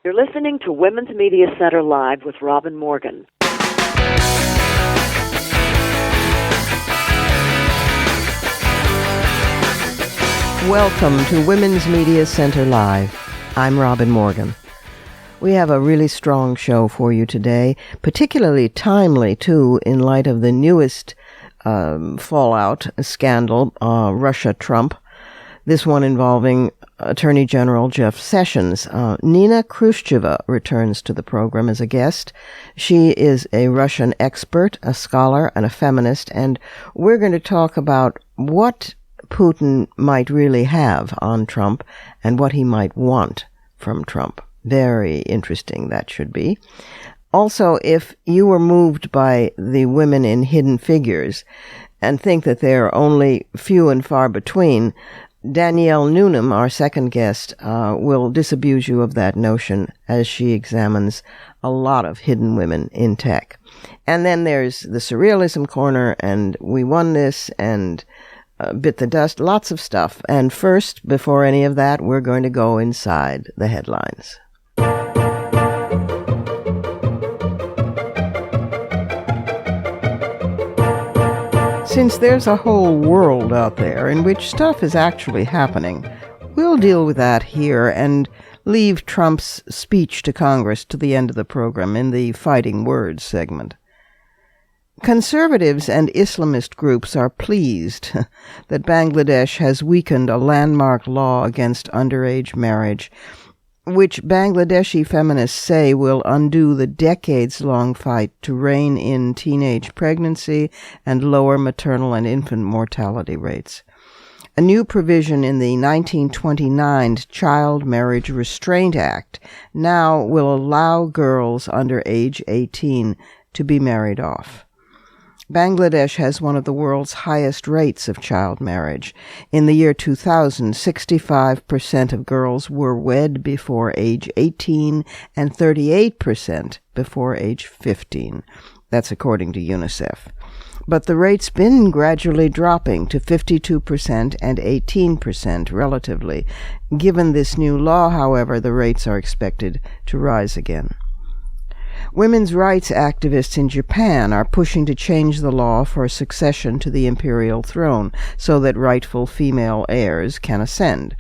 You're listening to Women's Media Center Live with Robin Morgan. Welcome to Women's Media Center Live. I'm Robin Morgan. We have a really strong show for you today, particularly timely, too, in light of the newest fallout scandal, Russia-Trump, this one involving Attorney General Jeff Sessions. Nina Khrushcheva returns to the program as a guest. She is a Russian expert, a scholar, and a feminist, and we're going to talk about what Putin might really have on Trump and what he might want from Trump. Very interesting that should be. Also, if you were moved by the women in Hidden Figures and think that they are only few and far between, Danielle Newnham, our second guest, will disabuse you of that notion as she examines a lot of hidden women in tech. And then there's the Surrealism Corner, and We Won This, and Bit the Dust, lots of stuff. And first, before any of that, we're going to go inside the headlines. Since there's a whole world out there in which stuff is actually happening, we'll deal with that here and leave Trump's speech to Congress to the end of the program in the Fighting Words segment. Conservatives and Islamist groups are pleased that Bangladesh has weakened a landmark law against underage marriage, which Bangladeshi feminists say will undo the decades-long fight to rein in teenage pregnancy and lower maternal and infant mortality rates. A new provision in the 1929 Child Marriage Restraint Act now will allow girls under age 18 to be married off. Bangladesh has one of the world's highest rates of child marriage. In the year 2000, 65% of girls were wed before age 18 and 38% before age 15. That's according to UNICEF. But the rate's been gradually dropping to 52% and 18% relatively. Given this new law, however, the rates are expected to rise again. Women's rights activists in Japan are pushing to change the law for succession to the imperial throne so that rightful female heirs can ascend.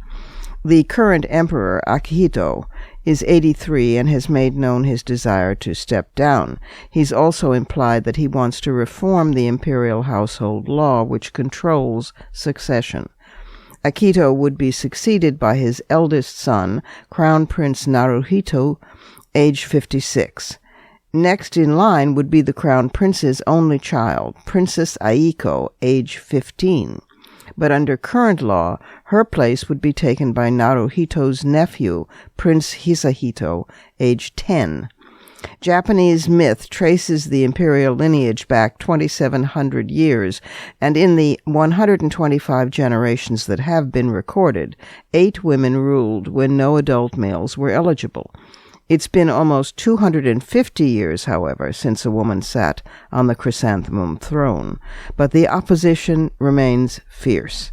The current emperor, Akihito, is 83 and has made known his desire to step down. He's also implied that he wants to reform the imperial household law, which controls succession. Akihito would be succeeded by his eldest son, Crown Prince Naruhito, age 56. Next in line would be the Crown Prince's only child, Princess Aiko, age 15. But under current law, her place would be taken by Naruhito's nephew, Prince Hisahito, age 10. Japanese myth traces the imperial lineage back 2,700 years, and in the 125 generations that have been recorded, 8 women ruled when no adult males were eligible. It's been almost 250 years, however, since a woman sat on the chrysanthemum throne, but the opposition remains fierce.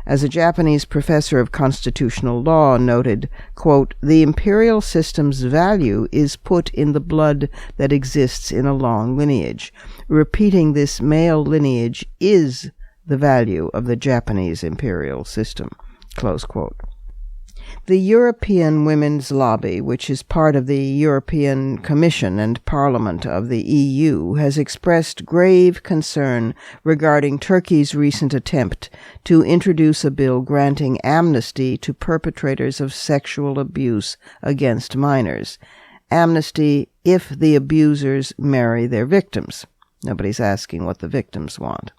As a Japanese professor of constitutional law noted, quote, "The imperial system's value is put in the blood that exists in a long lineage. Repeating this male lineage is the value of the Japanese imperial system," close quote. The European Women's Lobby, which is part of the European Commission and Parliament of the EU, has expressed grave concern regarding Turkey's recent attempt to introduce a bill granting amnesty to perpetrators of sexual abuse against minors. Amnesty if the abusers marry their victims. Nobody's asking what the victims want.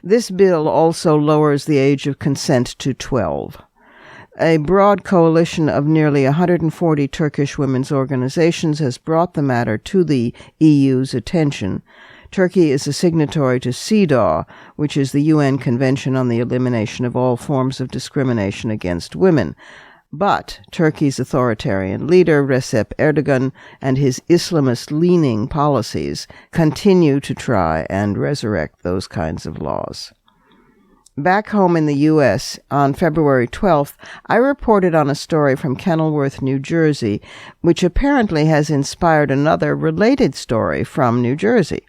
This bill also lowers the age of consent to 12. A broad coalition of nearly 140 Turkish women's organizations has brought the matter to the EU's attention. Turkey is a signatory to CEDAW, which is the UN Convention on the Elimination of All Forms of Discrimination Against Women. But Turkey's authoritarian leader, Recep Erdogan, and his Islamist-leaning policies continue to try and resurrect those kinds of laws. Back home in the U.S., on February 12th, I reported on a story from Kenilworth, New Jersey, which apparently has inspired another related story from New Jersey.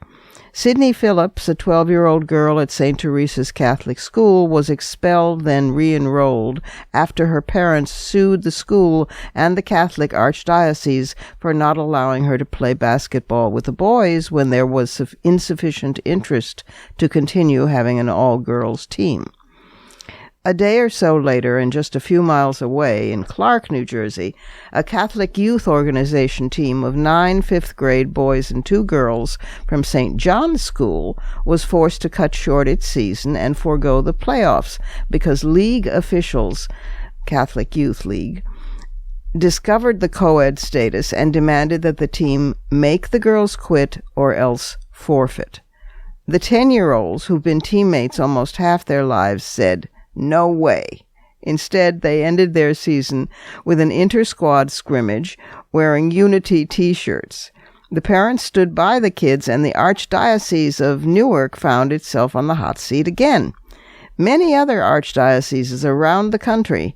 Sydney Phillips, a 12-year-old girl at St. Teresa's Catholic School, was expelled, then re-enrolled, after her parents sued the school and the Catholic Archdiocese for not allowing her to play basketball with the boys when there was insufficient interest to continue having an all-girls team. A day or so later, and just a few miles away, in Clark, New Jersey, a Catholic youth organization team of 9 fifth-grade boys and 2 girls from St. John's School was forced to cut short its season and forego the playoffs because league officials, Catholic Youth League, discovered the co-ed status and demanded that the team make the girls quit or else forfeit. The 10-year-olds, who've been teammates almost half their lives, said, "No way." Instead, they ended their season with an inter-squad scrimmage wearing Unity T-shirts. The parents stood by the kids, and the Archdiocese of Newark found itself on the hot seat again. Many other archdioceses around the country,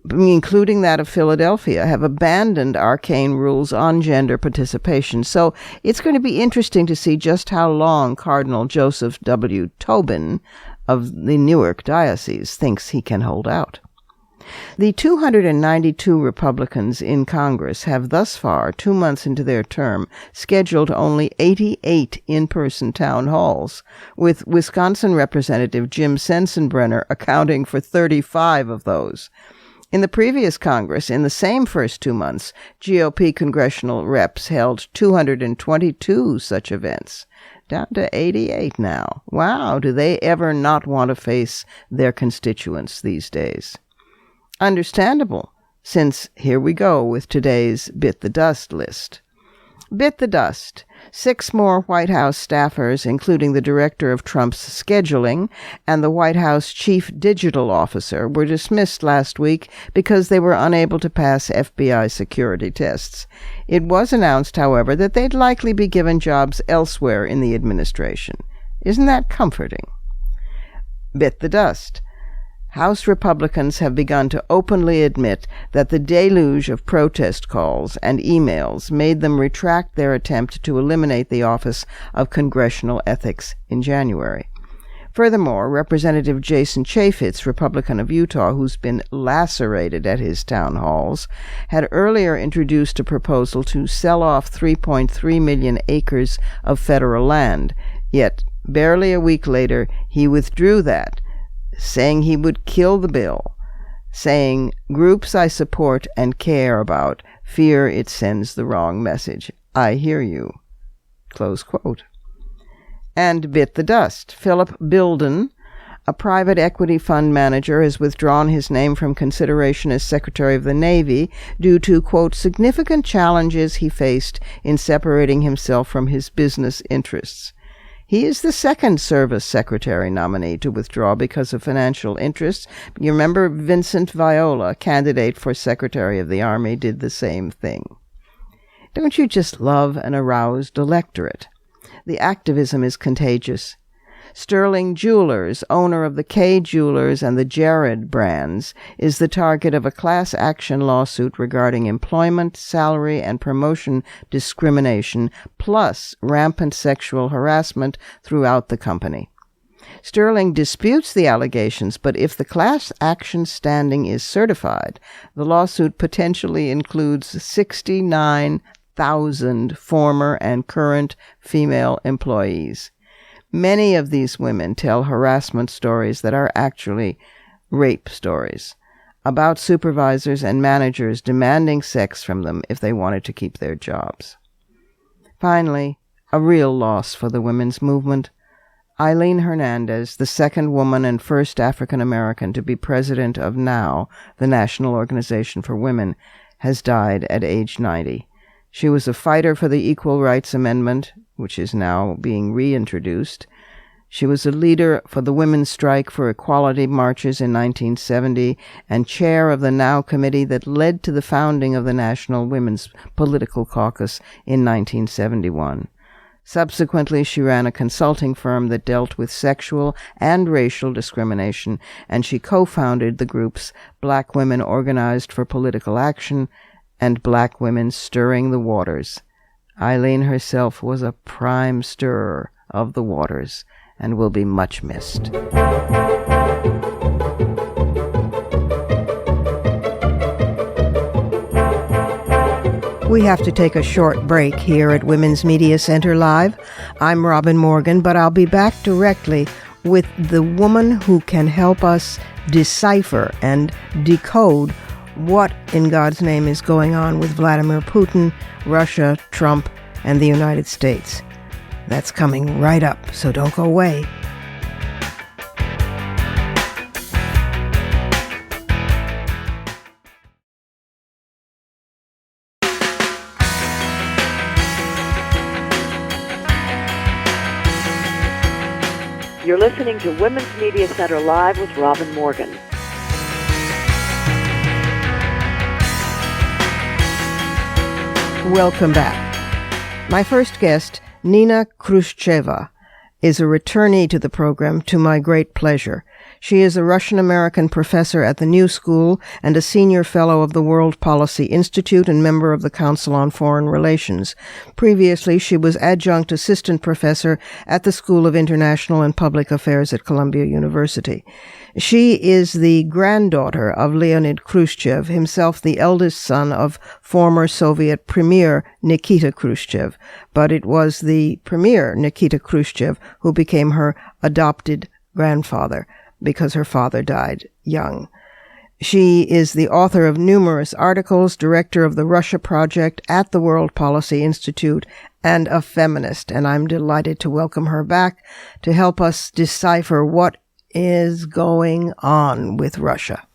including that of Philadelphia, have abandoned arcane rules on gender participation. So it's going to be interesting to see just how long Cardinal Joseph W. Tobin of the Newark Diocese thinks he can hold out. The 292 Republicans in Congress have thus far, 2 months into their term, scheduled only 88 in-person town halls, with Wisconsin Representative Jim Sensenbrenner accounting for 35 of those. In the previous Congress, in the same first 2 months, GOP congressional reps held 222 such events. Down to 88 now. Wow, do they ever not want to face their constituents these days? Understandable, since here we go with today's Bit the Dust list. Bit the dust. 6 more White House staffers, including the director of Trump's scheduling and the White House chief digital officer, were dismissed last week because they were unable to pass FBI security tests. It was announced, however, that they'd likely be given jobs elsewhere in the administration. Isn't that comforting? Bit the dust. House Republicans have begun to openly admit that the deluge of protest calls and emails made them retract their attempt to eliminate the Office of Congressional Ethics in January. Furthermore, Representative Jason Chaffetz, Republican of Utah, who's been lacerated at his town halls, had earlier introduced a proposal to sell off 3.3 million acres of federal land. Yet, barely a week later, he withdrew that, saying he would kill the bill, saying, "Groups I support and care about fear it sends the wrong message. I hear you." Close quote. And bit the dust. Philip Bilden, a private equity fund manager, has withdrawn his name from consideration as Secretary of the Navy due to, quote, significant challenges he faced in separating himself from his business interests. He is the second service secretary nominee to withdraw because of financial interests. You remember Vincent Viola, candidate for Secretary of the Army, did the same thing. Don't you just love an aroused electorate? The activism is contagious. Sterling Jewelers, owner of the Kay Jewelers and the Jared brands, is the target of a class action lawsuit regarding employment, salary, and promotion discrimination, plus rampant sexual harassment throughout the company. Sterling disputes the allegations, but if the class action standing is certified, the lawsuit potentially includes 69,000 former and current female employees. Many of these women tell harassment stories that are actually rape stories about supervisors and managers demanding sex from them if they wanted to keep their jobs. Finally, a real loss for the women's movement. Eileen Hernandez, the second woman and first African American to be president of NOW, the National Organization for Women, has died at age 90. She was a fighter for the Equal Rights Amendment, which is now being reintroduced. She was a leader for the women's strike for equality marches in 1970 and chair of the NOW committee that led to the founding of the National Women's Political Caucus in 1971. Subsequently, she ran a consulting firm that dealt with sexual and racial discrimination, and she co-founded the groups Black Women Organized for Political Action and Black Women Stirring the Waters. Eileen herself was a prime stirrer of the waters and will be much missed. We have to take a short break here at Women's Media Center Live. I'm Robin Morgan, but I'll be back directly with the woman who can help us decipher and decode what in God's name is going on with Vladimir Putin, Russia, Trump, and the United States. That's coming right up, so don't go away. You're listening to Women's Media Center Live with Robin Morgan. Welcome back. My first guest, Nina Khrushcheva, is a returnee to the program to my great pleasure. She is a Russian-American professor at the New School and a senior fellow of the World Policy Institute and member of the Council on Foreign Relations. Previously, she was adjunct assistant professor at the School of International and Public Affairs at Columbia University. She is the granddaughter of Leonid Khrushchev, himself the eldest son of former Soviet Premier Nikita Khrushchev. But it was the Premier Nikita Khrushchev who became her adopted grandfather, because her father died young. She is the author of numerous articles, director of the Russia Project at the World Policy Institute, and a feminist, and I'm delighted to welcome her back to help us decipher what is going on with Russia.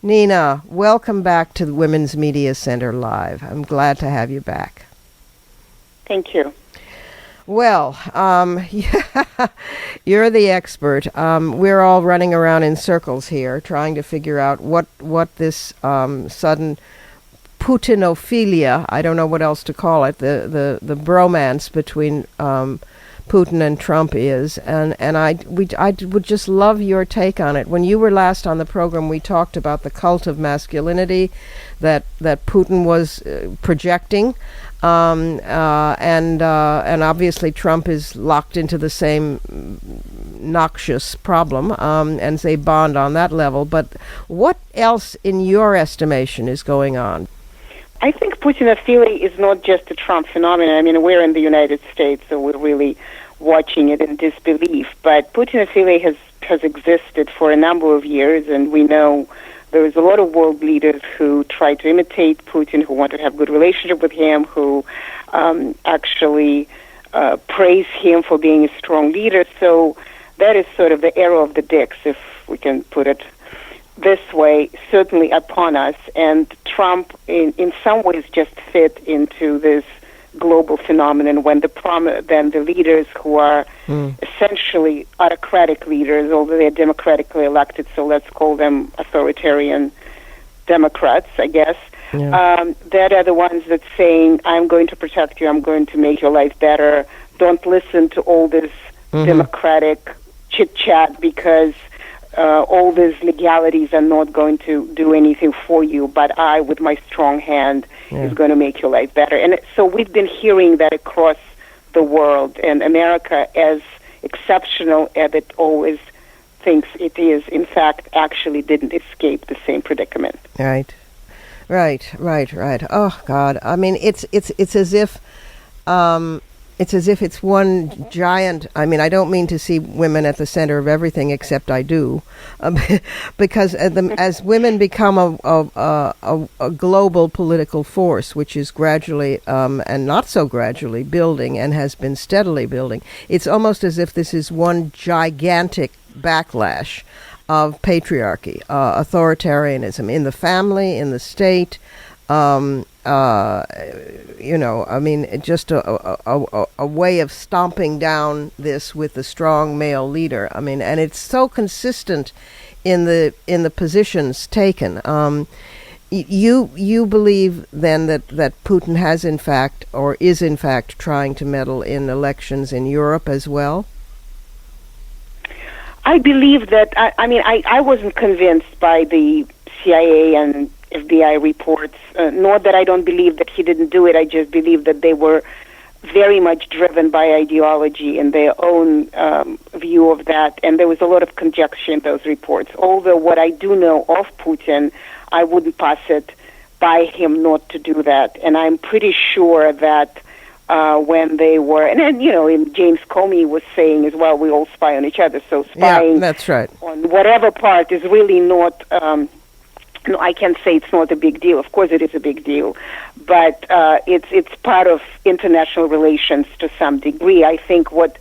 Nina, welcome back to the Women's Media Center Live. I'm glad to have you back. Thank you. Well, you're the expert. We're all running around in circles here, trying to figure out what this sudden Putinophilia, I don't know what else to call it, the bromance between Putin and Trump is, and I would just love your take on it. When you were last on the program, we talked about the cult of masculinity that Putin was projecting. And obviously Trump is locked into the same noxious problem, and they bond on that level. But what else, in your estimation, is going on? I think Putinophilia is not just a Trump phenomenon. I mean, we're in the United States, so we're really watching it in disbelief. But Putinophilia has existed for a number of years, and we know there's a lot of world leaders who try to imitate Putin, who want to have good relationship with him, who actually praise him for being a strong leader. So that is sort of the era of the dicks, if we can put it this way, certainly upon us. And Trump, in some ways, just fit into this global phenomenon when the leaders who are essentially autocratic leaders, although they're democratically elected, so let's call them authoritarian Democrats, I guess, that are the ones that saying, I'm going to protect you, I'm going to make your life better, don't listen to all this democratic chit-chat because all these legalities are not going to do anything for you, but I, with my strong hand, is going to make your life better. And so we've been hearing that across the world, and America, as exceptional as it always thinks it is, in fact, actually didn't escape the same predicament. Right. Oh God! I mean, it's as if it's one giant. I mean, I don't mean to see women at the center of everything, except I do, because as women become a global political force, which is gradually and not so gradually building, and has been steadily building, it's almost as if this is one gigantic backlash of patriarchy, authoritarianism in the family, in the state. I mean, just a way of stomping down this with the strong male leader. I mean, and it's so consistent in the positions taken. You believe then that Putin has in fact, or is in fact, trying to meddle in elections in Europe as well? I believe that, I wasn't convinced by the CIA and FBI reports, nor that I don't believe that he didn't do it. I just believe that they were very much driven by ideology and their own view of that, and there was a lot of conjecture in those reports. Although what I do know of Putin, I wouldn't pass it by him not to do that. And I'm pretty sure that when they were, and then, James Comey was saying as well, we all spy on each other. So spying that's right. on whatever part is really not, no, I can't say it's not a big deal. Of course it is a big deal. But it's part of international relations to some degree. I think what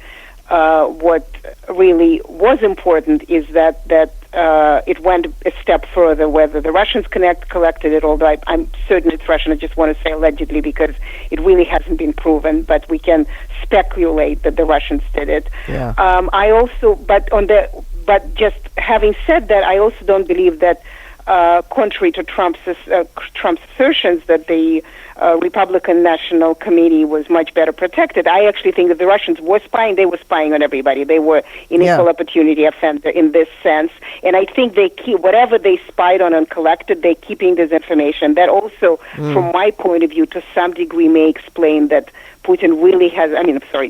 really was important is that it went a step further. Whether the Russians collected it, although I'm certain it's Russian, I just want to say allegedly because it really hasn't been proven, but we can speculate that the Russians did it. Yeah. But just having said that, I also don't believe that, contrary to Trump's assertions that the Republican National Committee was much better protected, I actually think that the Russians were spying. They were spying on everybody. They were an equal opportunity offender in this sense. And I think they keep whatever they spied on and collected, they're keeping this information. That also, from my point of view, to some degree may explain that Putin really has,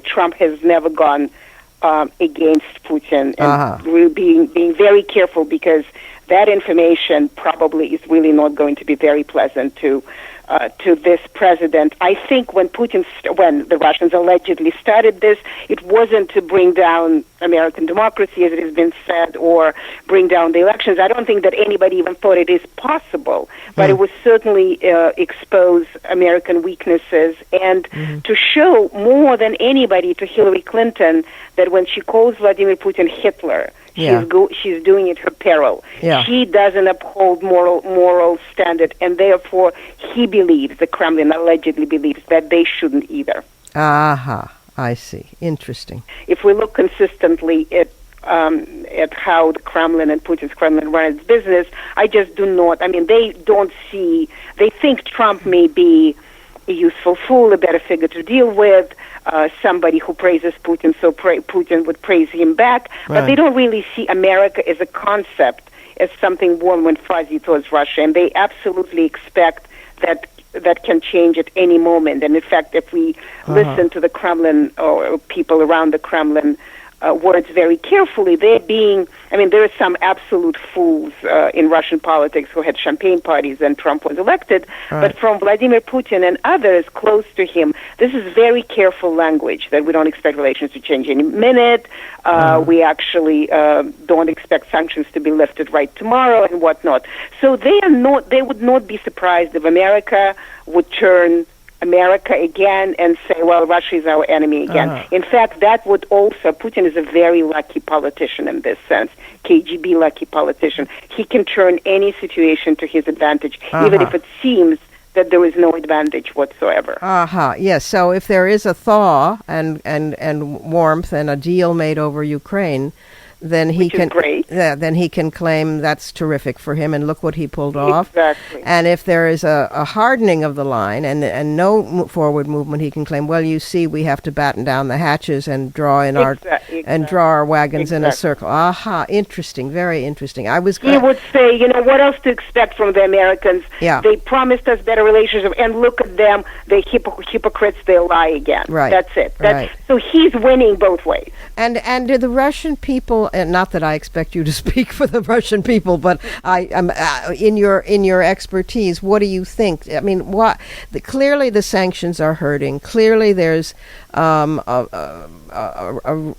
Trump has never gone against Putin and really being very careful, because that information probably is really not going to be very pleasant to this president. I think when the Russians allegedly started this, it wasn't to bring down American democracy, as it has been said, or bring down the elections. I don't think that anybody even thought it is possible, but it was certainly expose American weaknesses and to show more than anybody to Hillary Clinton that when she calls Vladimir Putin Hitler, she's doing it her peril. Yeah. She doesn't uphold moral standard, and therefore the Kremlin allegedly believes that they shouldn't either. I see. Interesting. If we look consistently at how the Kremlin and Putin's Kremlin run its business, I just do not. They think Trump may be a useful fool, a better figure to deal with, somebody who praises Putin, so Putin would praise him back. Right. But they don't really see America as a concept, as something warm and fuzzy towards Russia, and they absolutely expect that can change at any moment. And in fact, if we listen to the Kremlin or people around the Kremlin words very carefully, there are some absolute fools in Russian politics who had champagne parties and Trump was elected, but from Vladimir Putin and others close to him, this is very careful language that we don't expect relations to change any minute. We actually don't expect sanctions to be lifted right tomorrow and whatnot. So they would not be surprised if America would turn America again and say, well, Russia is our enemy again. In fact, that would also, Putin is a very lucky politician in this sense, KGB lucky politician. He can turn any situation to his advantage, even if it seems that there is no advantage whatsoever. Yes, so if there is a thaw and warmth and a deal made over Ukraine, then he can claim that's terrific for him, and look what he pulled off. Exactly. And if there is a hardening of the line and no forward movement, he can claim, well, you see, we have to batten down the hatches and draw our wagons in a circle. Interesting, very interesting. He would say, what else to expect from the Americans? Yeah. They promised us better relationship, and look at them, they hypocrites, they lie again. Right. That's it. Right. So he's winning both ways. And do the Russian people, and not that I expect you to speak for the Russian people, but I'm in your expertise, what do you think? I mean, clearly the sanctions are hurting. Clearly there's a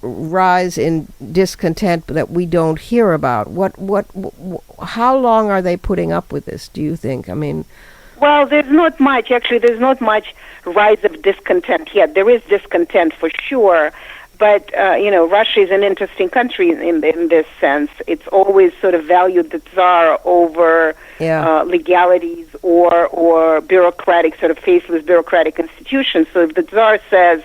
rise in discontent that we don't hear about. How long are they putting up with this, do you think? I mean, well, there's not much. Actually, there's not much rise of discontent yet. There is discontent for sure. But, Russia is an interesting country in this sense. It's always sort of valued the Tsar over legalities or bureaucratic, sort of faceless bureaucratic institutions. So if the Tsar says,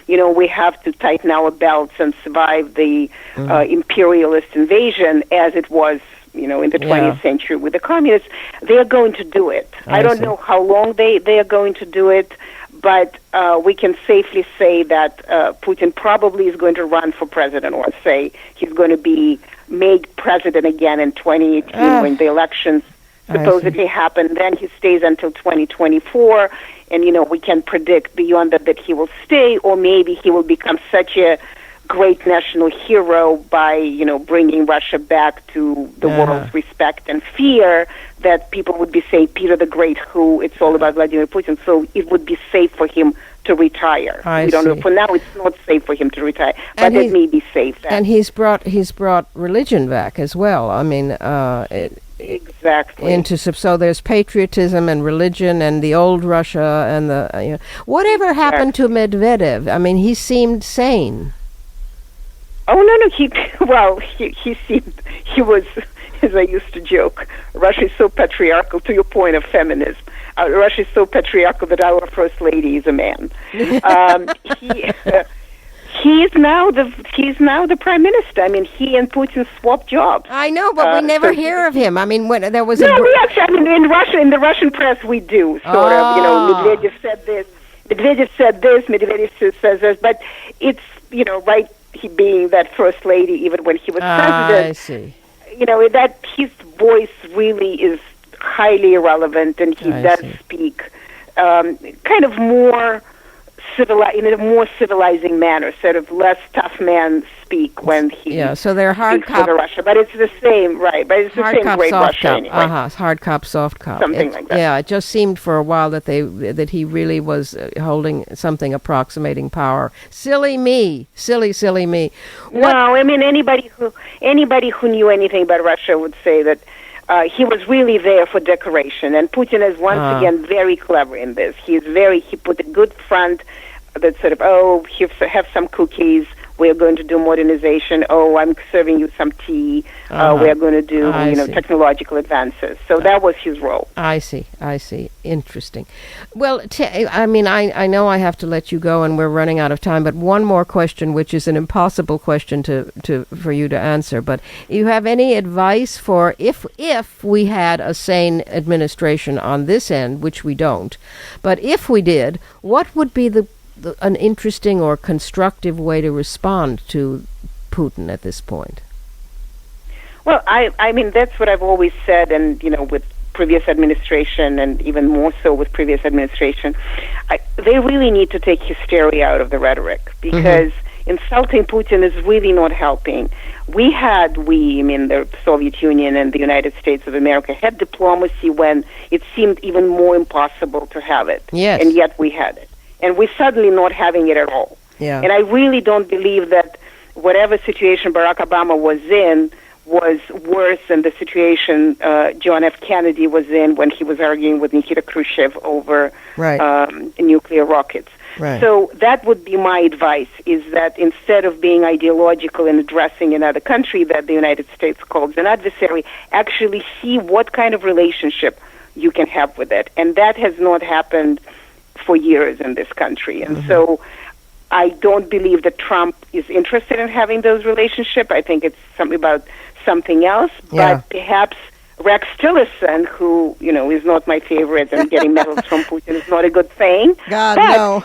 we have to tighten our belts and survive the imperialist invasion, as it was in the 20th century with the communists, they are going to do it. I don't know how long they are going to do it, but we can safely say that Putin probably is going to run for president, or say he's going to be made president again in 2018 when the elections supposedly happen. Then he stays until 2024, and we can predict beyond that he will stay, or maybe he will become such a great national hero by bringing Russia back to the world's respect and fear, that people would be saying Peter the Great, who it's all about Vladimir Putin. So it would be safe for him to retire. We don't know. For now, it's not safe for him to retire, but it may be safe. And he's brought religion back as well. I mean, exactly. So there's patriotism and religion and the old Russia and the whatever happened to Medvedev? I mean, he seemed sane. Oh no! He was, as I used to joke, Russia is so patriarchal. To your point of feminism, Russia is so patriarchal that our first lady is a man. He's now the prime minister. I mean, he and Putin swapped jobs. I know, but we never hear of him. I mean, when there was we actually, in the Russian press, we do sort of. Medvedev said this. Medvedev says this, but it's right. He being that first lady, even when he was president, I see. That his voice really is highly irrelevant, and he does speak kind of more in a more civilizing manner, sort of less tough man speak when he so they're hard cop for Russia, but it's the same, right? But it's the hard same cop, great soft Russia cop. anyway. Hard cop, soft cop, something like that. Yeah, it just seemed for a while that he really was holding something approximating power. Silly me. No, I mean anybody who knew anything about Russia would say that he was really there for decoration, and Putin is once again very clever in this. He put a good front that sort of, have some cookies, we're going to do modernization, I'm serving you some tea, we're going to do technological advances. So that was his role. I see. Interesting. Well, I know I have to let you go and we're running out of time, but one more question, which is an impossible question for you to answer, but you have any advice for if we had a sane administration on this end, which we don't, but if we did, what would be an interesting or constructive way to respond to Putin at this point? Well, I mean, that's what I've always said, and, with previous administration, and even more so with previous administration, they really need to take hysteria out of the rhetoric, because insulting Putin is really not helping. The Soviet Union and the United States of America had diplomacy when it seemed even more impossible to have it. Yes. And yet we had it. And we're suddenly not having it at all. Yeah. And I really don't believe that whatever situation Barack Obama was in was worse than the situation John F. Kennedy was in when he was arguing with Nikita Khrushchev over nuclear rockets. Right. So that would be my advice, is that instead of being ideological and addressing another country that the United States calls an adversary, actually see what kind of relationship you can have with it. And that has not happened for years in this country. And so I don't believe that Trump is interested in having those relationships. I think it's something else. But perhaps Rex Tillerson, who, is not my favorite, and getting medals from Putin is not a good thing.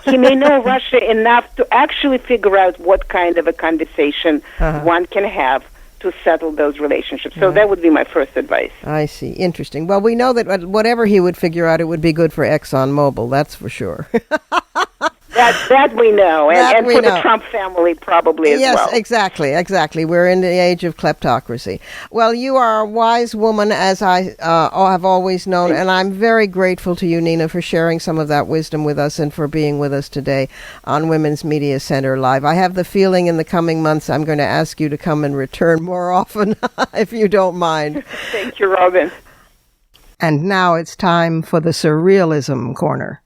He may know Russia enough to actually figure out what kind of a conversation one can have to settle those relationships. So that would be my first advice. I see. Interesting. Well, we know that whatever he would figure out, it would be good for ExxonMobil. That's for sure. That we know. And for the Trump family probably as well. Yes, exactly. We're in the age of kleptocracy. Well, you are a wise woman, as I have always known, and I'm very grateful to you, Nina, for sharing some of that wisdom with us and for being with us today on Women's Media Center Live. I have the feeling in the coming months I'm going to ask you to come and return more often, if you don't mind. Thank you, Robin. And now it's time for the Surrealism Corner.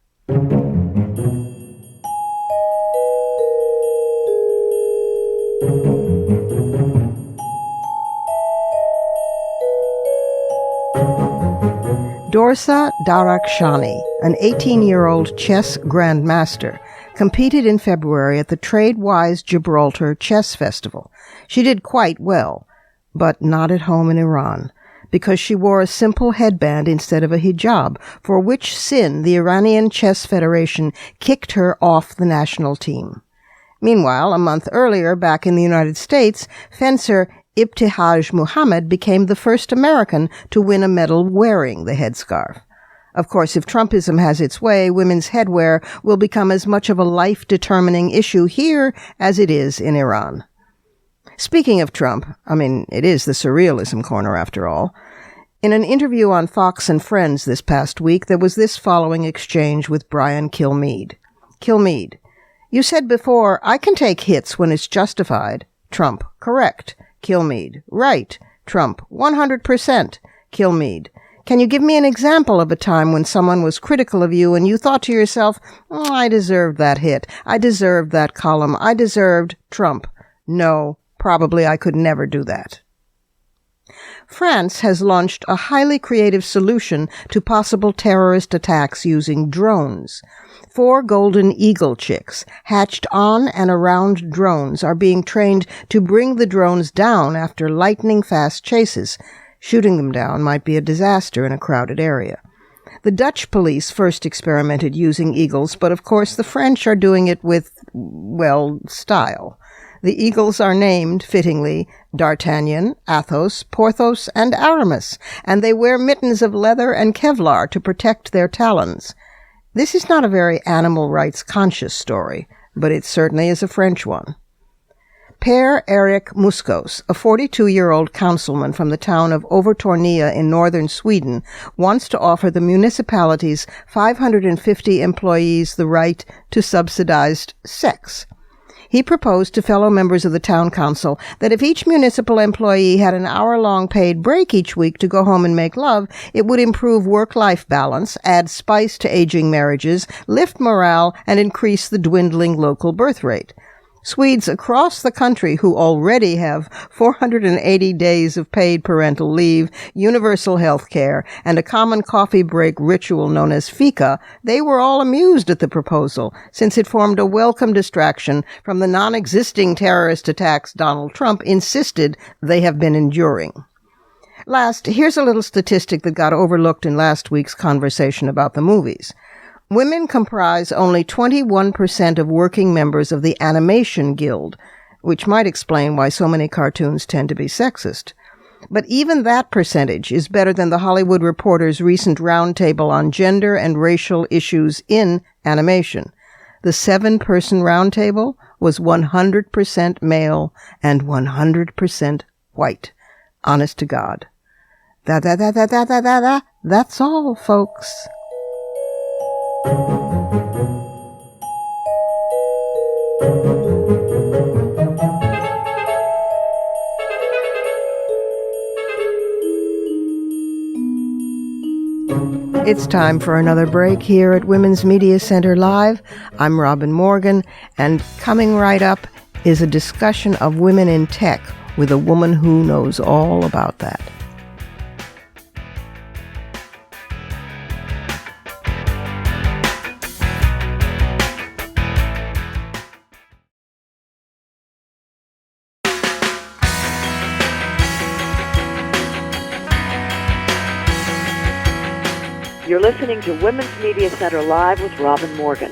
Dorsa Darakshani, an 18-year-old chess grandmaster, competed in February at the TradeWise Gibraltar Chess Festival. She did quite well, but not at home in Iran. because she wore a simple headband instead of a hijab, for which sin the Iranian Chess Federation kicked her off the national team. Meanwhile, a month earlier, back in the United States, fencer Ibtihaj Muhammad became the first American to win a medal wearing the headscarf. Of course, if Trumpism has its way, women's headwear will become as much of a life-determining issue here as it is in Iran. Speaking of Trump, it is the Surrealism corner after all. In an interview on Fox and Friends this past week, there was this following exchange with Brian Kilmeade. Kilmeade: "You said before, I can take hits when it's justified." Trump: "Correct." Kilmeade: "Right." Trump: 100%. Kilmeade: "Can you give me an example of a time when someone was critical of you and you thought to yourself, I deserved that hit, I deserved that column, I deserved..." Trump: "No, probably I could never do that." France has launched a highly creative solution to possible terrorist attacks using drones. 4 golden eagle chicks, hatched on and around drones, are being trained to bring the drones down after lightning-fast chases. Shooting them down might be a disaster in a crowded area. The Dutch police first experimented using eagles, but of course the French are doing it with, style. The eagles are named, fittingly, D'Artagnan, Athos, Porthos, and Aramis, and they wear mittens of leather and Kevlar to protect their talons. This is not a very animal rights conscious story, but it certainly is a French one. Per Erik Muskos, a 42-year-old councilman from the town of Övertorneå in northern Sweden, wants to offer the municipality's 550 employees the right to subsidized sex. He proposed to fellow members of the town council that if each municipal employee had an hour-long paid break each week to go home and make love, it would improve work-life balance, add spice to aging marriages, lift morale, and increase the dwindling local birth rate. Swedes across the country who already have 480 days of paid parental leave, universal health care, and a common coffee break ritual known as fika, they were all amused at the proposal, since it formed a welcome distraction from the non-existing terrorist attacks Donald Trump insisted they have been enduring. Last, here's a little statistic that got overlooked in last week's conversation about the movies. Women comprise only 21% of working members of the Animation Guild, which might explain why so many cartoons tend to be sexist. But even that percentage is better than the Hollywood Reporter's recent roundtable on gender and racial issues in animation. The 7-person roundtable was 100% male and 100% white. Honest to God. That's all, folks. It's time for another break here at Women's Media Center Live. I'm Robin Morgan, and coming right up is a discussion of women in tech with a woman who knows all about that. You're listening to Women's Media Center Live with Robin Morgan.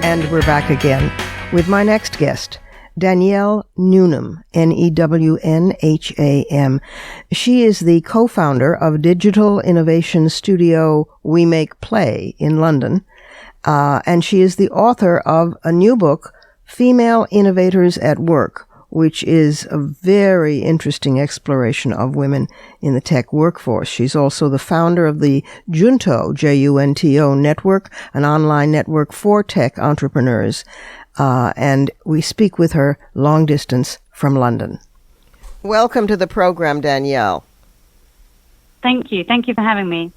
And we're back again with my next guest, Danielle Newnham, Newnham. She is the co-founder of digital innovation studio We Make Play in London, and she is the author of a new book, Female Innovators at Work, which is a very interesting exploration of women in the tech workforce. She's also the founder of the Junto, Junto network, an online network for tech entrepreneurs. And we speak with her long distance from London. Welcome to the program, Danielle. Thank you. Thank you for having me.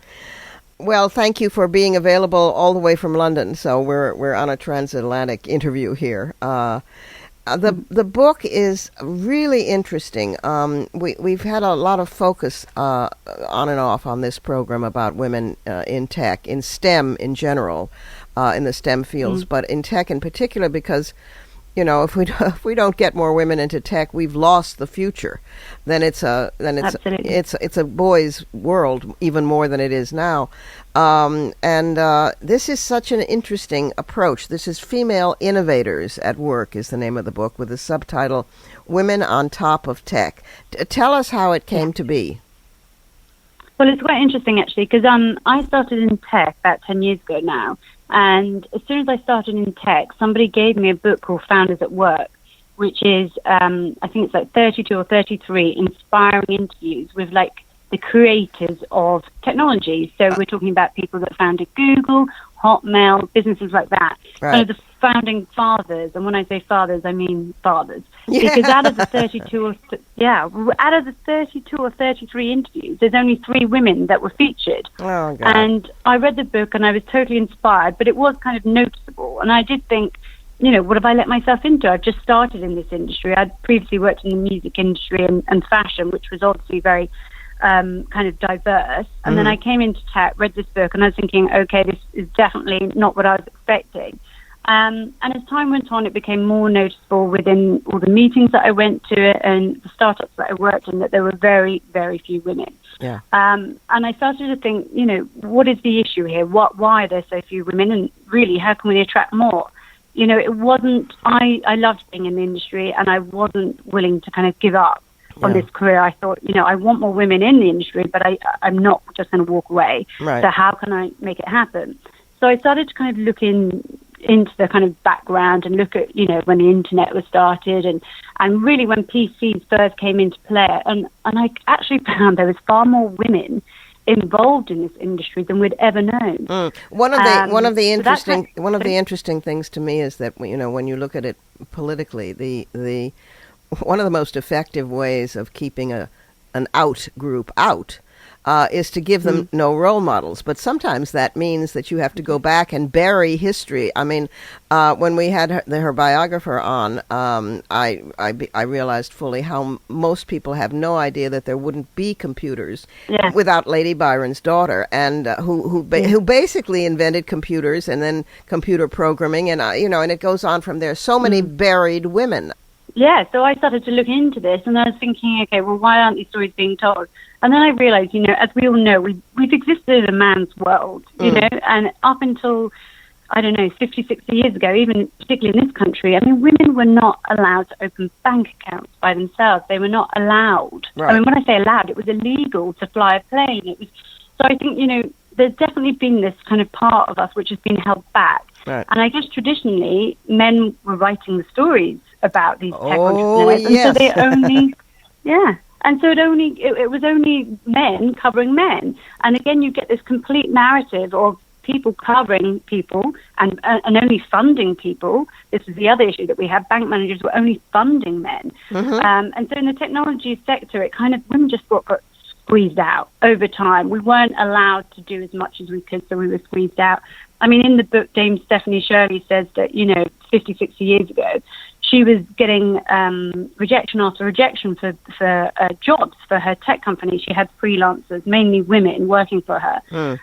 Well, thank you for being available all the way from London. So we're on a transatlantic interview here. The book is really interesting. We've had a lot of focus on and off on this program about women in tech, in STEM in general, in the STEM fields, but in tech in particular, because if we don't get more women into tech, we've lost the future. Absolutely. It's a boys' world even more than it is now. This is such an interesting approach. This is Female Innovators at Work is the name of the book, with the subtitle Women on Top of Tech. Tell us how it came to be. Well, it's quite interesting, actually, because I started in tech about 10 years ago now. And as soon as I started in tech, somebody gave me a book called Founders at Work, which is, I think it's like 32 or 33 inspiring interviews with like the creators of technology. So we're talking about people that founded Google, Hotmail, businesses like that. Right. Kind of the founding fathers. And when I say fathers, I mean fathers. Yeah. Because out of the 32 or 33 interviews, there's only 3 women that were featured. Oh, God. And I read the book and I was totally inspired, but it was kind of noticeable. And I did think, what have I let myself into? I've just started in this industry. I'd previously worked in the music industry and fashion, which was obviously very kind of diverse. And then I came into tech, read this book, and I was thinking, okay, this is definitely not what I was expecting. And as time went on, it became more noticeable within all the meetings that I went to and the startups that I worked in that there were very, very few women. Yeah. And I started to think, what is the issue here? Why are there so few women? And really, how can we attract more? It wasn't, I loved being in the industry and I wasn't willing to kind of give up on this career. I thought, I want more women in the industry, but I'm not just going to walk away. Right. So how can I make it happen? So I started to kind of look into the kind of background and look at, when the internet was started and really when PCs first came into play. And I actually found there was far more women involved in this industry than we'd ever known. One of the interesting things to me is that when you look at it politically, the one of the most effective ways of keeping an out group out is to give them no role models. But sometimes that means that you have to go back and bury history. I mean, when we had her biographer on, I realized fully how most people have no idea that there wouldn't be computers without Lady Byron's daughter, and who basically invented computers and then computer programming, and and it goes on from there. So many buried women. Yeah, so I started to look into this, and I was thinking, okay, well, why aren't these stories being told? And then I realized, as we all know, we've existed in a man's world, and up until, 50, 60 years ago, even particularly in this country, women were not allowed to open bank accounts by themselves. They were not allowed. Right. When I say allowed, it was illegal to fly a plane. So I think, there's definitely been this kind of part of us which has been held back. Right. And I guess traditionally, men were writing the stories about these tech entrepreneurs. And so they only, and so it was only men covering men. And again, you get this complete narrative of people covering people and only funding people. This is the other issue that we had. Bank managers were only funding men. And so in the technology sector, it kind of, women just got squeezed out over time. We weren't allowed to do as much as we could, so we were squeezed out. In the book, Dame Stephanie Shirley says that, 50, 60 years ago, she was getting rejection after rejection for jobs for her tech company. She had freelancers, mainly women, working for her.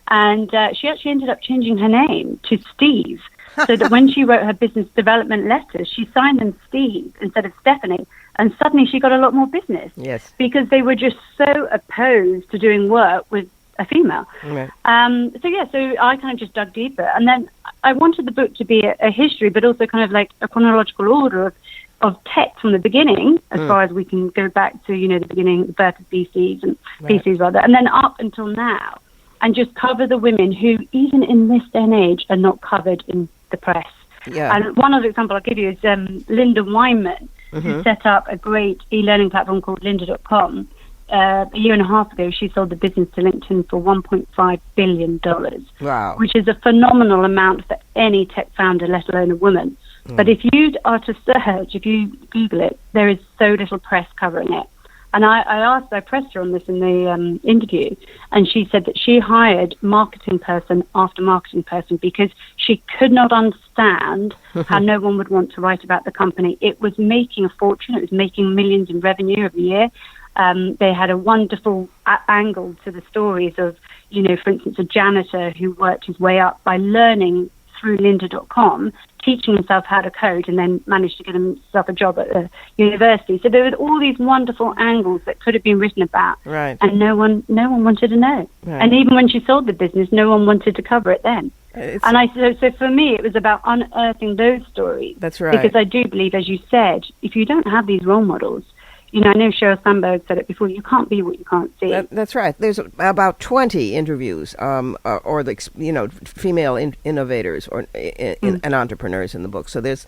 And she actually ended up changing her name to Steve, so that when she wrote her business development letters, she signed them Steve instead of Stephanie. And suddenly she got a lot more business. Yes. Because they were just so opposed to doing work with a female. Right. So I kind of just dug deeper. And then I wanted the book to be a history, but also kind of like a chronological order of tech from the beginning, as far as we can go back to, the beginning, the birth of PCs rather, and then up until now, and just cover the women who, even in this day and age, are not covered in the press. Yeah. And one other example I'll give you is Linda Weinman, who set up a great e-learning platform called lynda.com. A year and a half ago, she sold the business to LinkedIn for $1.5 billion. Wow. Which is a phenomenal amount for any tech founder, let alone a woman. But if you are to search, if you Google it, there is so little press covering it. And I pressed her on this in the interview, and she said that she hired marketing person after marketing person because she could not understand how no one would want to write about the company. It was making a fortune. It was making millions in revenue every year. They had a wonderful angle to the stories of, for instance, a janitor who worked his way up by learning through lynda.com, teaching himself how to code, and then managed to get himself a job at a university. So there were all these wonderful angles that could have been written about, right. and no one wanted to know. Right. And even when she sold the business, no one wanted to cover it then. So for me, it was about unearthing those stories. That's right. Because I do believe, as you said, if you don't have these role models, you know, I know Sheryl Sandberg said it before, you can't be what you can't see. That's right. There's about 20 interviews, or the, you know, female innovators and entrepreneurs in the book. So there's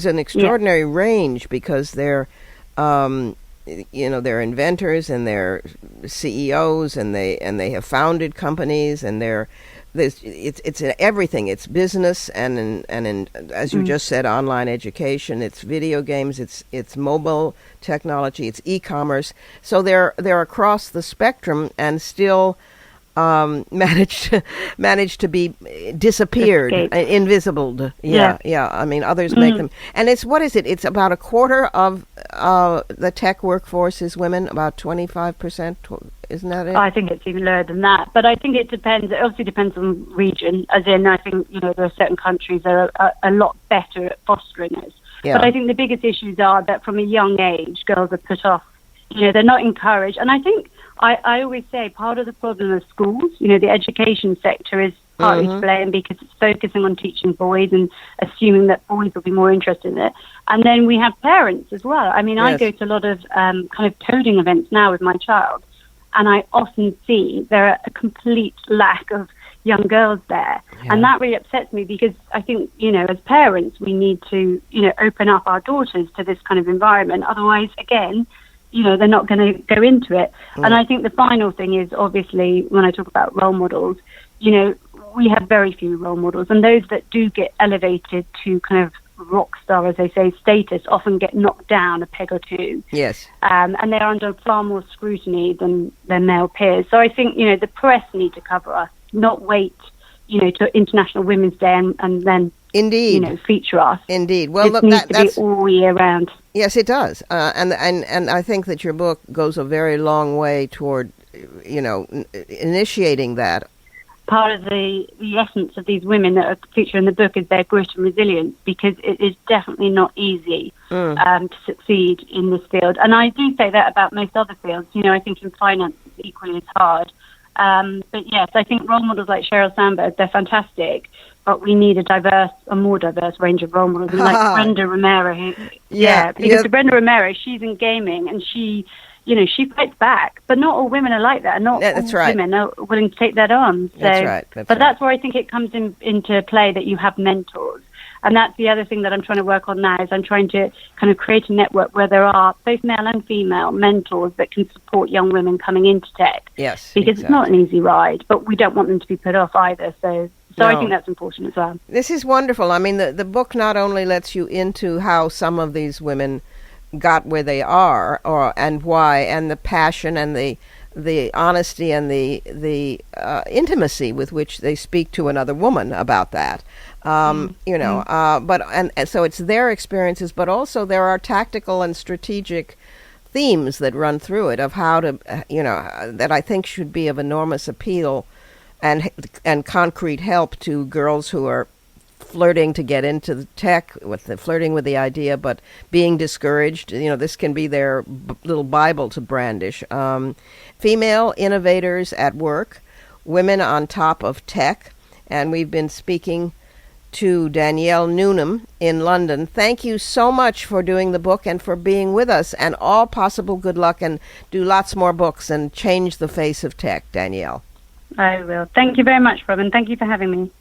an extraordinary range, because they're, you know, they're inventors and they're CEOs, and they have founded companies, and it's everything. It's business and as you just said, online education. It's video games. It's mobile technology. It's e-commerce. So they're across the spectrum, and still managed to be disappeared, invisible. Yeah. I mean, others make them. And it's, what is it? It's about a quarter of the tech workforce is women, about 25%. Isn't that it? I think it's even lower than that. But I think it depends. It obviously depends on region. As in, I think, you know, there are certain countries that are a lot better at fostering it. Yeah. But I think the biggest issues are that from a young age, girls are put off. You know, they're not encouraged. And I think I always say part of the problem of schools, you know, the education sector is partly to blame, because it's focusing on teaching boys and assuming that boys will be more interested in it. And then we have parents as well. I mean, I go to a lot of kind of coding events now with my child, and I often see there are a complete lack of young girls there. Yeah. And that really upsets me, because I think, you know, as parents, we need to, you know, open up our daughters to this kind of environment. Otherwise, again, you know, they're not going to go into it. And I think the final thing is, obviously, when I talk about role models, you know, we have very few role models, and those that do get elevated to kind of rock star, as they say, status, often get knocked down a peg or two. Yes. And they're under far more scrutiny than their male peers. So I think, you know, the press need to cover us, not wait, you know, to International Women's Day and then, indeed, you know, feature us. Indeed. Well, look, needs to be all year round. Yes, it does. And I think that your book goes a very long way toward, you know, initiating that. Part of the essence of these women that are featured in the book is their grit and resilience, because it is definitely not easy to succeed in this field. And I do say that about most other fields. You know, I think in finance it's equally as hard. But yes, I think role models like Sheryl Sandberg, they're fantastic, but we need a more diverse range of role models. And like Brenda Romero, Brenda Romero, she's in gaming, and she, you know, she fights back, but not all women are like that. Not all women are willing to take that on. So, that's where I think it comes into play, that you have mentors. And that's the other thing that I'm trying to work on now, is I'm trying to kind of create a network where there are both male and female mentors that can support young women coming into tech. Yes, because it's not an easy ride, but we don't want them to be put off either. So I think that's important as well. This is wonderful. I mean, the book not only lets you into how some of these women got where they are, and why, and the passion and the honesty and the intimacy with which they speak to another woman about that. You know, but and so it's their experiences, but also there are tactical and strategic themes that run through it of how to, you know, that I think should be of enormous appeal and concrete help to girls who are flirting to get into the tech, flirting with the idea, but being discouraged. You know, this can be their little Bible to brandish. Female innovators at work, women on top of tech, and we've been speaking to Danielle Newnham in London. Thank you so much for doing the book and for being with us, and all possible good luck, and do lots more books and change the face of tech, Danielle. I will. Thank you very much, Robin. Thank you for having me.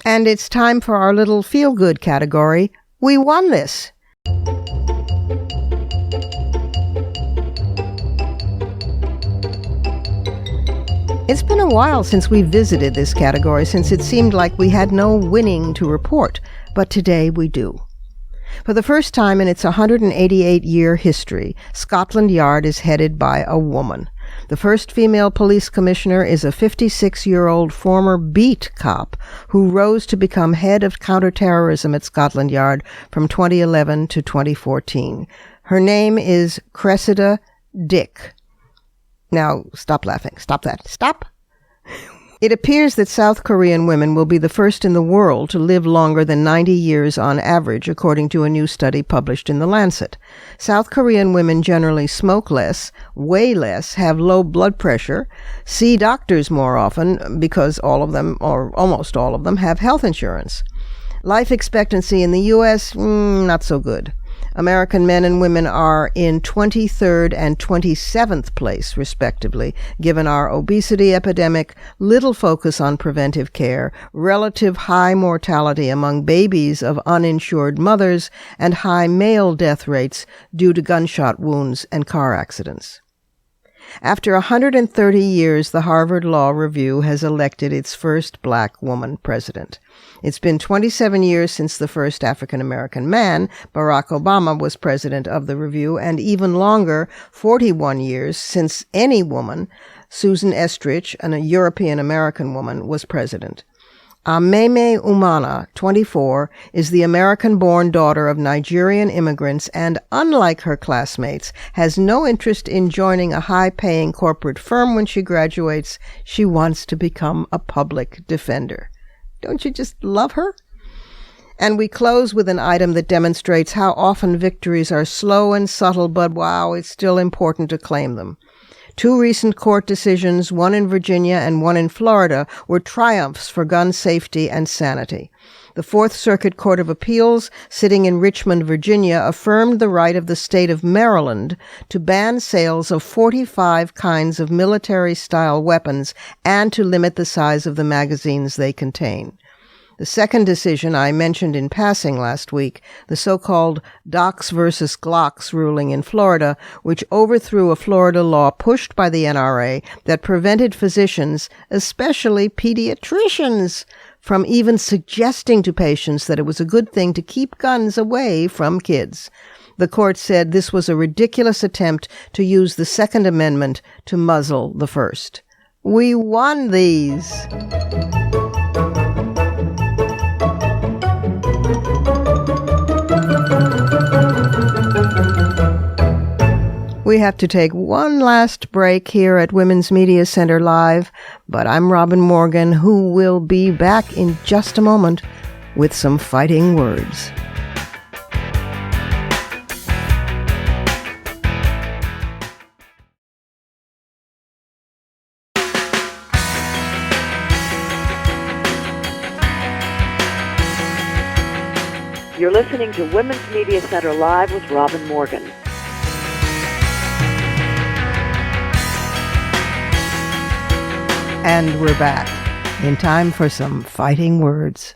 And it's time for our little feel-good category. We won this. It's been a while since we visited this category, since it seemed like we had no winning to report, but today we do. For the first time in its 188-year history, Scotland Yard is headed by a woman. The first female police commissioner is a 56-year-old former beat cop who rose to become head of counterterrorism at Scotland Yard from 2011 to 2014. Her name is Cressida Dick. Now, stop laughing. Stop that. Stop. It appears that South Korean women will be the first in the world to live longer than 90 years on average, according to a new study published in The Lancet. South Korean women generally smoke less, weigh less, have low blood pressure, see doctors more often because all of them, or almost all of them, have health insurance. Life expectancy in the U.S., not so good. American men and women are in 23rd and 27th place, respectively, given our obesity epidemic, little focus on preventive care, relative high mortality among babies of uninsured mothers, and high male death rates due to gunshot wounds and car accidents. After 130 years, the Harvard Law Review has elected its first black woman president. It's been 27 years since the first African-American man, Barack Obama, was president of the review, and even longer, 41 years, since any woman, Susan Estrich, a European-American woman, was president. Ameme Umana, 24, is the American-born daughter of Nigerian immigrants and, unlike her classmates, has no interest in joining a high-paying corporate firm when she graduates. She wants to become a public defender. Don't you just love her? And we close with an item that demonstrates how often victories are slow and subtle, but wow, it's still important to claim them. 2 recent court decisions, one in Virginia and one in Florida, were triumphs for gun safety and sanity. The Fourth Circuit Court of Appeals, sitting in Richmond, Virginia, affirmed the right of the state of Maryland to ban sales of 45 kinds of military-style weapons and to limit the size of the magazines they contain. The second decision I mentioned in passing last week, the so-called Docs versus Glocks ruling in Florida, which overthrew a Florida law pushed by the NRA that prevented physicians, especially pediatricians, from even suggesting to patients that it was a good thing to keep guns away from kids. The court said this was a ridiculous attempt to use the Second Amendment to muzzle the First. We won these! We have to take one last break here at Women's Media Center Live, but I'm Robin Morgan, who will be back in just a moment with some fighting words. You're listening to Women's Media Center Live with Robin Morgan. And we're back, in time for some fighting words.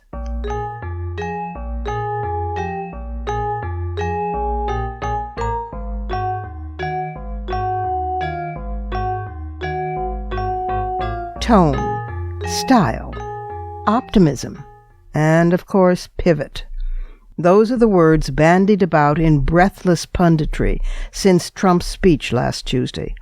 Tone, style, optimism, and, of course, pivot. Those are the words bandied about in breathless punditry since Trump's speech last Tuesday.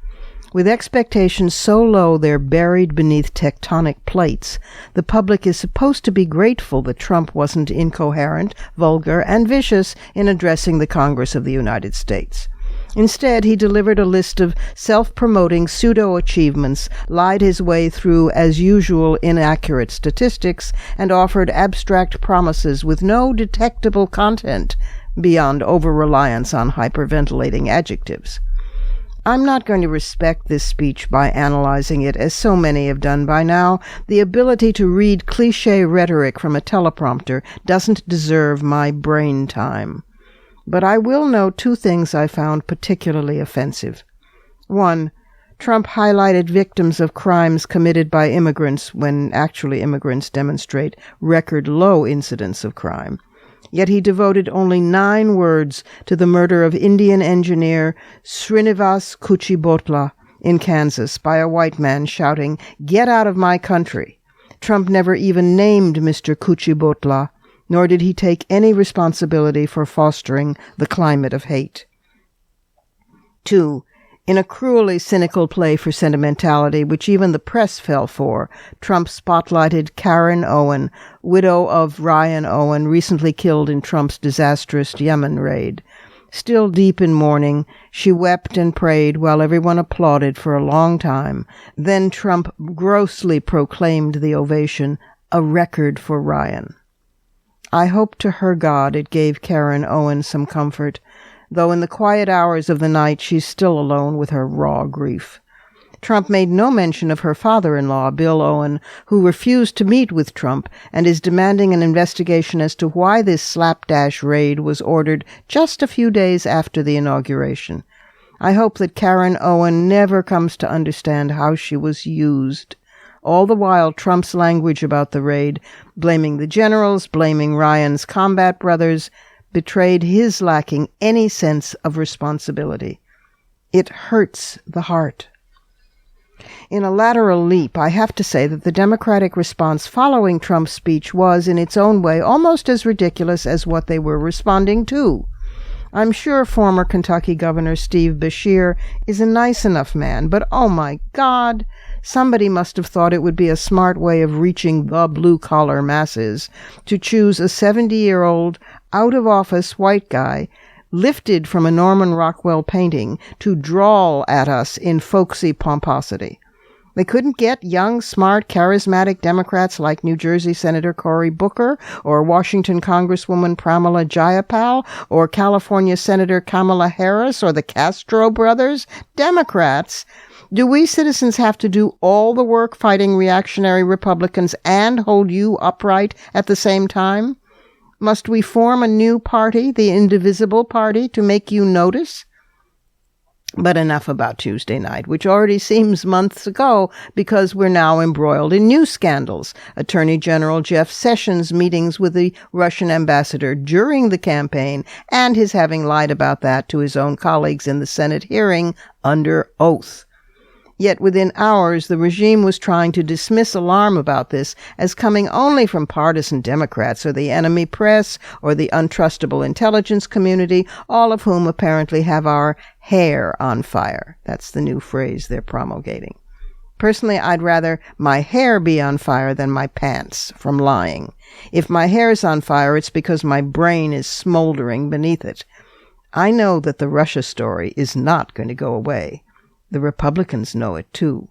With expectations so low they're buried beneath tectonic plates, the public is supposed to be grateful that Trump wasn't incoherent, vulgar, and vicious in addressing the Congress of the United States. Instead, he delivered a list of self-promoting pseudo-achievements, lied his way through, as usual, inaccurate statistics, and offered abstract promises with no detectable content beyond over-reliance on hyperventilating adjectives. I'm not going to respect this speech by analyzing it, as so many have done by now. The ability to read cliché rhetoric from a teleprompter doesn't deserve my brain time. But I will note 2 things I found particularly offensive. 1, Trump highlighted victims of crimes committed by immigrants when actually immigrants demonstrate record low incidence of crime. Yet he devoted only 9 words to the murder of Indian engineer Srinivas Kuchibhotla in Kansas by a white man shouting, "Get out of my country." Trump never even named Mr. Kuchibhotla, nor did he take any responsibility for fostering the climate of hate. 2. In a cruelly cynical play for sentimentality, which even the press fell for, Trump spotlighted Karen Owen, widow of Ryan Owen, recently killed in Trump's disastrous Yemen raid. Still deep in mourning, she wept and prayed while everyone applauded for a long time. Then Trump grossly proclaimed the ovation a record for Ryan. I hope to her God it gave Karen Owen some comfort, though in the quiet hours of the night she's still alone with her raw grief. Trump made no mention of her father-in-law, Bill Owen, who refused to meet with Trump and is demanding an investigation as to why this slapdash raid was ordered just a few days after the inauguration. I hope that Karen Owen never comes to understand how she was used. All the while, Trump's language about the raid, blaming the generals, blaming Ryan's combat brothers, betrayed his lacking any sense of responsibility. It hurts the heart. In a lateral leap, I have to say that the Democratic response following Trump's speech was, in its own way, almost as ridiculous as what they were responding to. I'm sure former Kentucky Governor Steve Beshear is a nice enough man, but oh my God, somebody must have thought it would be a smart way of reaching the blue-collar masses to choose a 70-year-old, out-of-office white guy lifted from a Norman Rockwell painting to drawl at us in folksy pomposity. They couldn't get young, smart, charismatic Democrats like New Jersey Senator Cory Booker or Washington Congresswoman Pramila Jayapal or California Senator Kamala Harris or the Castro brothers. Democrats? Do we citizens have to do all the work fighting reactionary Republicans and hold you upright at the same time? Must we form a new party, the Indivisible Party, to make you notice? But enough about Tuesday night, which already seems months ago because we're now embroiled in new scandals. Attorney General Jeff Sessions' meetings with the Russian ambassador during the campaign and his having lied about that to his own colleagues in the Senate hearing under oath. Yet within hours, the regime was trying to dismiss alarm about this as coming only from partisan Democrats or the enemy press or the untrustable intelligence community, all of whom apparently have our hair on fire. That's the new phrase they're promulgating. Personally, I'd rather my hair be on fire than my pants from lying. If my hair's on fire, it's because my brain is smoldering beneath it. I know that the Russia story is not going to go away. The Republicans know it, too.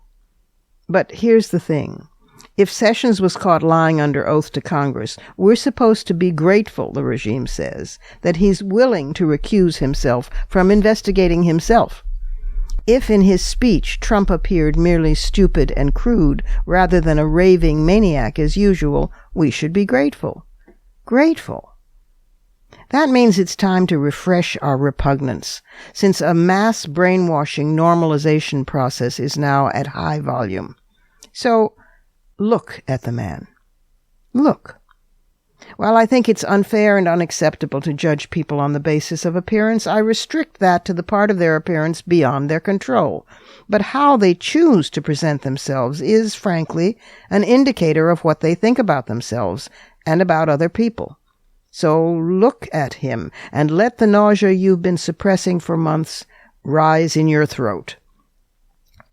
But here's the thing. If Sessions was caught lying under oath to Congress, we're supposed to be grateful, the regime says, that he's willing to recuse himself from investigating himself. If in his speech Trump appeared merely stupid and crude rather than a raving maniac as usual, we should be grateful. Grateful. That means it's time to refresh our repugnance, since a mass brainwashing normalization process is now at high volume. So, look at the man. Look. While I think it's unfair and unacceptable to judge people on the basis of appearance, I restrict that to the part of their appearance beyond their control. But how they choose to present themselves is, frankly, an indicator of what they think about themselves and about other people. So look at him and let the nausea you've been suppressing for months rise in your throat.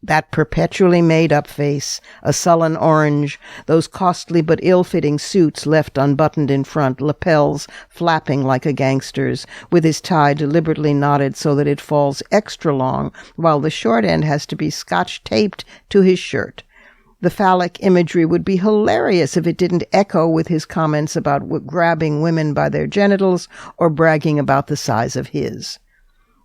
That perpetually made-up face, a sullen orange, those costly but ill-fitting suits left unbuttoned in front, lapels flapping like a gangster's, with his tie deliberately knotted so that it falls extra long, while the short end has to be scotch-taped to his shirt. The phallic imagery would be hilarious if it didn't echo with his comments about grabbing women by their genitals or bragging about the size of his.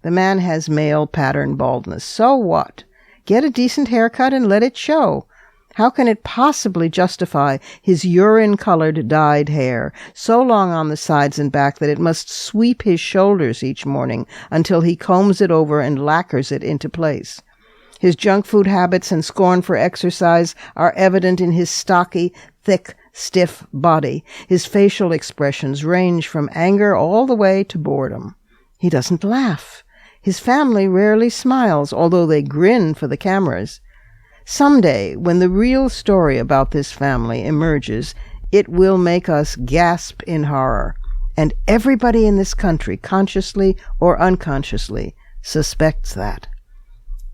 The man has male pattern baldness. So what? Get a decent haircut and let it show. How can it possibly justify his urine-colored dyed hair, so long on the sides and back that it must sweep his shoulders each morning until he combs it over and lacquers it into place? His junk food habits and scorn for exercise are evident in his stocky, thick, stiff body. His facial expressions range from anger all the way to boredom. He doesn't laugh. His family rarely smiles, although they grin for the cameras. Someday, when the real story about this family emerges, it will make us gasp in horror. And everybody in this country, consciously or unconsciously, suspects that.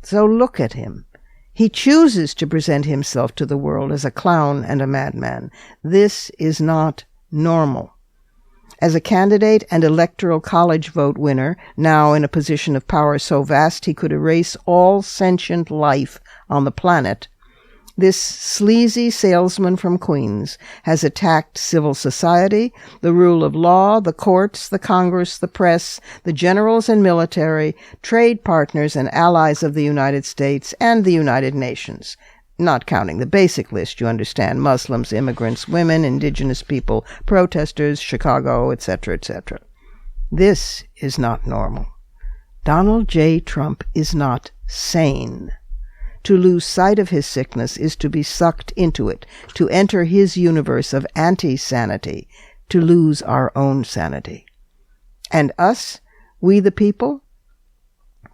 So look at him. He chooses to present himself to the world as a clown and a madman. This is not normal. As a candidate and electoral college vote winner, now in a position of power so vast he could erase all sentient life on the planet, this sleazy salesman from Queens has attacked civil society, the rule of law, the courts, the Congress, the press, the generals and military, trade partners and allies of the United States, and the United Nations. Not counting the basic list, you understand, Muslims, immigrants, women, indigenous people, protesters, Chicago, etc., etc. This is not normal. Donald J. Trump is not sane. To lose sight of his sickness is to be sucked into it, to enter his universe of anti-sanity, to lose our own sanity. And us, we the people,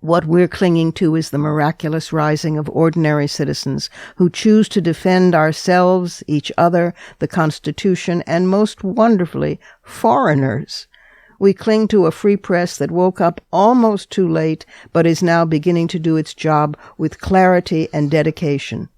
what we're clinging to is the miraculous rising of ordinary citizens who choose to defend ourselves, each other, the Constitution, and most wonderfully, foreigners. We cling to a free press that woke up almost too late, but is now beginning to do its job with clarity and dedication.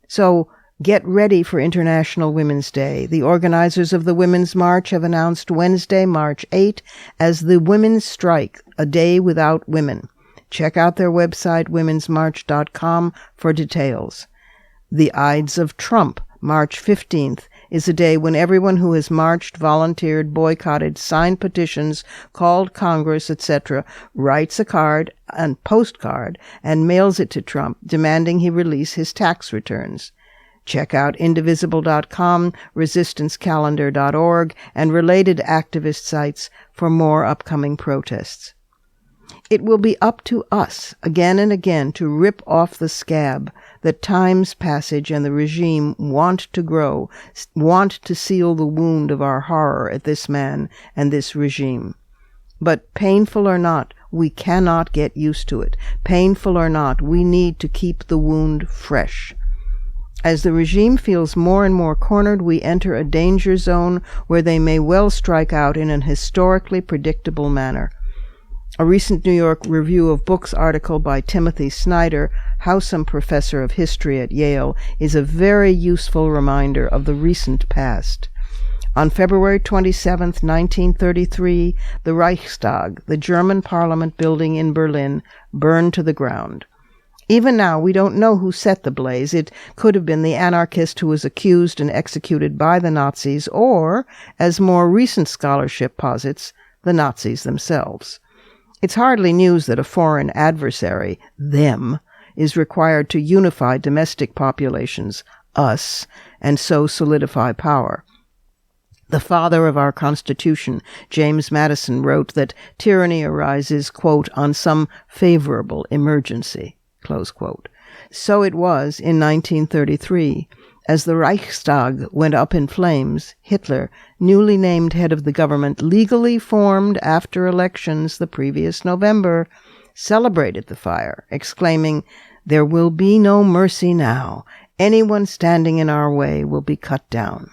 So, get ready for International Women's Day. The organizers of the Women's March have announced Wednesday, March 8, as the Women's Strike, a day without women. Check out their website, womensmarch.com, for details. The Ides of Trump, March 15th, is a day when everyone who has marched, volunteered, boycotted, signed petitions, called Congress, etc., writes a card and postcard and mails it to Trump, demanding he release his tax returns. Check out indivisible.com, resistancecalendar.org, and related activist sites for more upcoming protests. It will be up to us, again and again, to rip off the scab that time's passage and the regime want to grow, want to seal the wound of our horror at this man and this regime. But painful or not, we cannot get used to it. Painful or not, we need to keep the wound fresh. As the regime feels more and more cornered, we enter a danger zone where they may well strike out in an historically predictable manner. A recent New York Review of Books article by Timothy Snyder, Howsam Professor of History at Yale, is a very useful reminder of the recent past. On February 27, 1933, the Reichstag, the German parliament building in Berlin, burned to the ground. Even now, we don't know who set the blaze. It could have been the anarchist who was accused and executed by the Nazis, or, as more recent scholarship posits, the Nazis themselves. It's hardly news that a foreign adversary, them, is required to unify domestic populations, us, and so solidify power. The father of our Constitution, James Madison, wrote that tyranny arises, quote, on some favorable emergency, close quote. So it was in 1933. As the Reichstag went up in flames, Hitler, newly named head of the government, legally formed after elections the previous November, celebrated the fire, exclaiming, "There will be no mercy now. Anyone standing in our way will be cut down."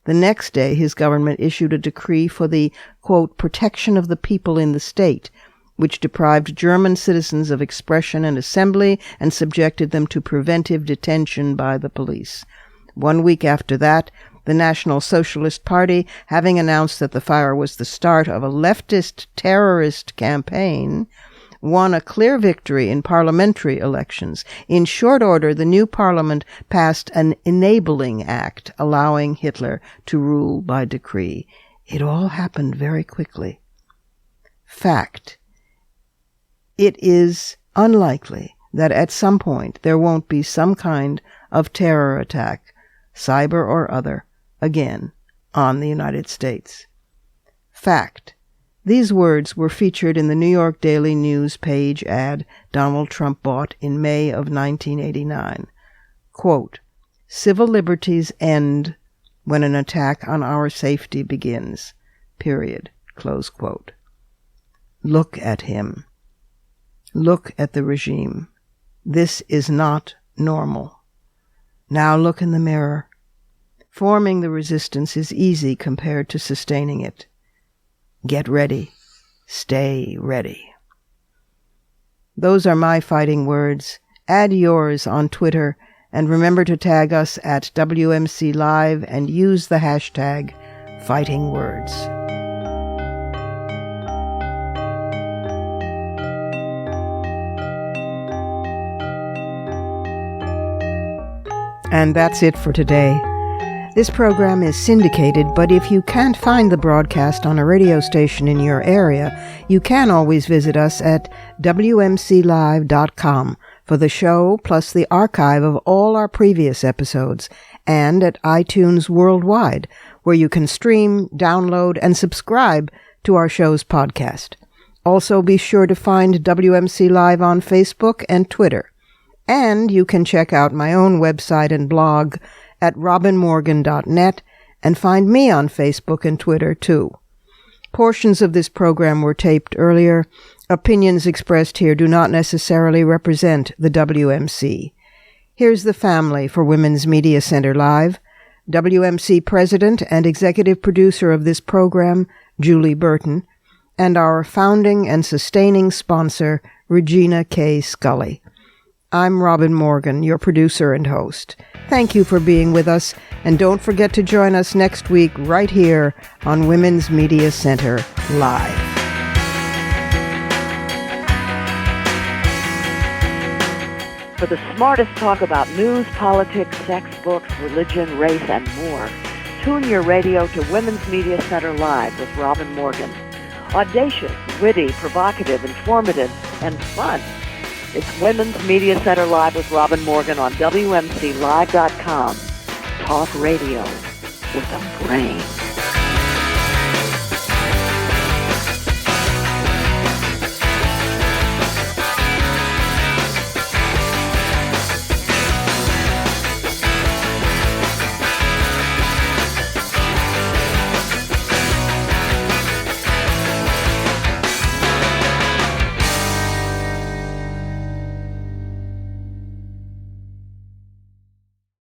The next day, his government issued a decree for the, quote, protection of the people in the state, which deprived German citizens of expression and assembly and subjected them to preventive detention by the police. 1 week after that, the National Socialist Party, having announced that the fire was the start of a leftist terrorist campaign, won a clear victory in parliamentary elections. In short order, the new parliament passed an enabling act allowing Hitler to rule by decree. It all happened very quickly. Fact. It is unlikely that at some point there won't be some kind of terror attack, cyber or other, again on the United States. Fact. These words were featured in the New York Daily News page ad Donald Trump bought in May of 1989. Quote, "Civil liberties end when an attack on our safety begins. Period." Close quote. Look at him. Look at the regime. This is not normal. Now look in the mirror. Forming the resistance is easy compared to sustaining it. Get ready. Stay ready. Those are my fighting words. Add yours on Twitter, and remember to tag us at WMC Live and use the hashtag #FightingWords. And that's it for today. This program is syndicated, but if you can't find the broadcast on a radio station in your area, you can always visit us at WMClive.com for the show, plus the archive of all our previous episodes, and at iTunes Worldwide, where you can stream, download, and subscribe to our show's podcast. Also, be sure to find WMC Live on Facebook and Twitter. And you can check out my own website and blog at robinmorgan.net and find me on Facebook and Twitter, too. Portions of this program were taped earlier. Opinions expressed here do not necessarily represent the WMC. Here's the family for Women's Media Center Live. WMC President and Executive Producer of this program, Julie Burton, and our founding and sustaining sponsor, Regina K. Scully. I'm Robin Morgan, your producer and host. Thank you for being with us, and don't forget to join us next week right here on Women's Media Center Live. For the smartest talk about news, politics, sex, books, religion, race, and more, tune your radio to Women's Media Center Live with Robin Morgan. Audacious, witty, provocative, informative, and fun. It's Women's Media Center Live with Robin Morgan on WMCLive.com. Talk radio with a brain.